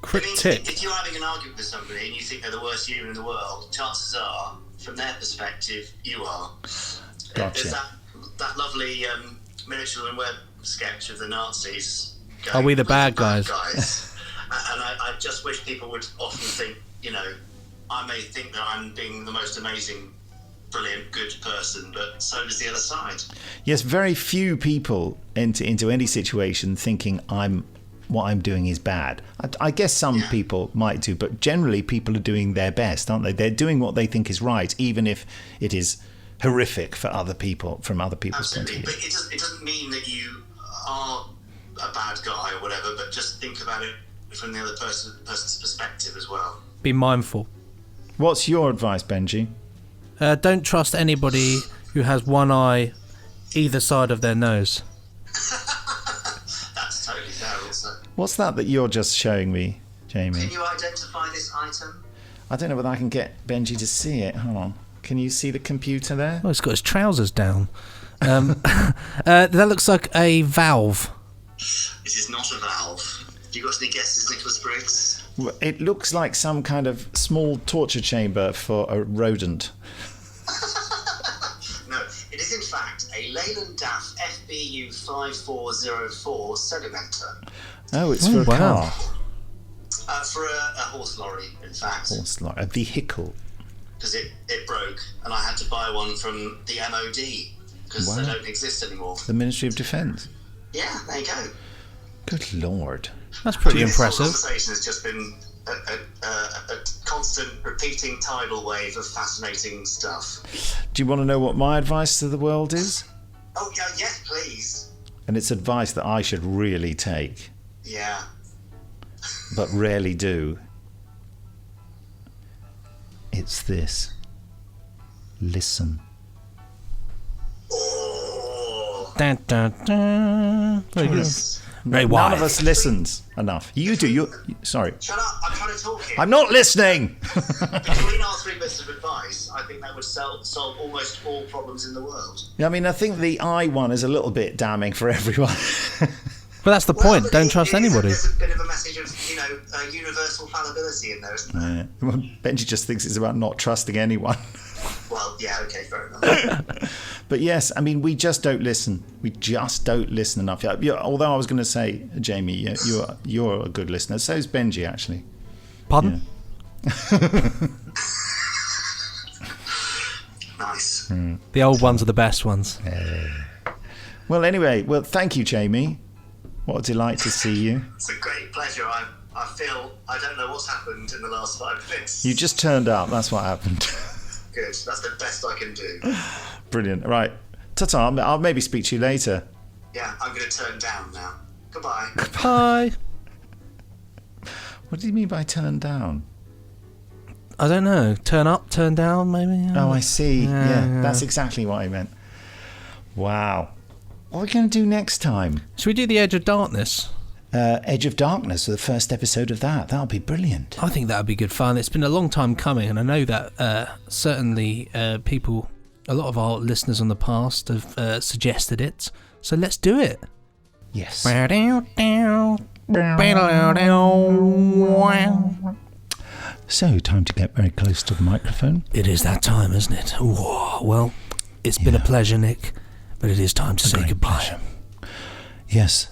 Cryptic. If you're having an argument with somebody and you think they're the worst human in the world, chances are, from their perspective, you are. Gotcha. There's that lovely Mitchell and Webb sketch of the Nazis. Are we the bad guys? guys? And I just wish people would often think, I may think that I'm being the most amazing, brilliant, good person, but so does the other side. Yes, very few people enter into any situation thinking what I'm doing is bad. I guess some people might do, but generally people are doing their best, aren't they? They're doing what they think is right, even if it is horrific for other people, from other people's point of view. But it doesn't mean that you are a bad guy or whatever, but just think about it from the other person's perspective as well. Be mindful. What's your advice, Benji? Don't trust anybody who has one eye either side of their nose. That's totally fair also. What's that you're just showing me, Jamie? Can you identify this item? I don't know whether I can get Benji to see it. Hold on. Can you see the computer there? Oh, he's got his trousers down. That looks like a valve. This is not a valve. You got any guesses, Nicholas Briggs? It looks like some kind of small torture chamber for a rodent. No, it is in fact a Leyland DAF FBU 5404 sedimenter. Oh, it's for a car. For a horse lorry, in fact. Horse lorry, a vehicle. Because it broke, and I had to buy one from the MOD, because they don't exist anymore. The Ministry of Defence. Yeah, there you go. Good Lord. That's pretty This whole impressive. conversation has just been a constant repeating tidal wave of fascinating stuff. Do you want to know what my advice to the world is? Oh, yeah, yes, please. And it's advice that I should really take, Yeah. but rarely do. It's this. Listen. Oh. Dun, dun, dun. Very good. Very None wise. of us listens enough. You do. Sorry. Shut up, I'm trying to talk here. I'm not listening. Between our 3 bits of advice, I think that would solve almost all problems in the world. I mean, I think the I one is a little bit damning for everyone. But that's the point. But Don't trust anybody. There's a bit of a message of, universal fallibility in there, isn't there? Well, Benji just thinks it's about not trusting anyone. Well, yeah, okay, fair enough. But yes, I mean, we just don't listen. We just don't listen enough. Although I was going to say, Jamie, you're a good listener. So is Benji, actually. Pardon? Nice. The old ones are the best ones. Well, anyway, thank you, Jamie. What a delight to see you. It's a great pleasure. I feel I don't know what's happened in the last 5 minutes. You just turned up. That's what happened. Good. That's the best I can do. Brilliant. Right. Ta-ta. I'll maybe speak to you later. Yeah, I'm going to turn down now. Goodbye. Hi. What do you mean by turn down? I don't know. Turn up, turn down, maybe? Oh, I see. Yeah, that's exactly what I meant. Wow. What are we going to do next time? Should we do The Edge of Darkness? Edge of Darkness, the first episode of that. That'll be brilliant. I think that would be good fun. It's been a long time coming, and I know that certainly people, a lot of our listeners on the past have suggested it. So let's do it. Yes. So, time to get very close to the microphone. It is that time, isn't it? Ooh, well, it's been a pleasure, Nick, but it is time to say goodbye. Pleasure. Yes,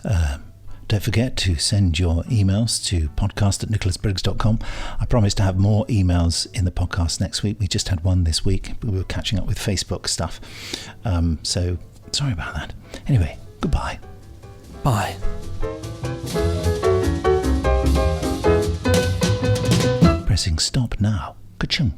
don't forget to send your emails to podcast@nicholasbriggs.com. I promise to have more emails in the podcast next week. We just had one this week. We were catching up with Facebook stuff. So, sorry about that. Anyway, goodbye. Bye. Pressing stop now. Ka-chung.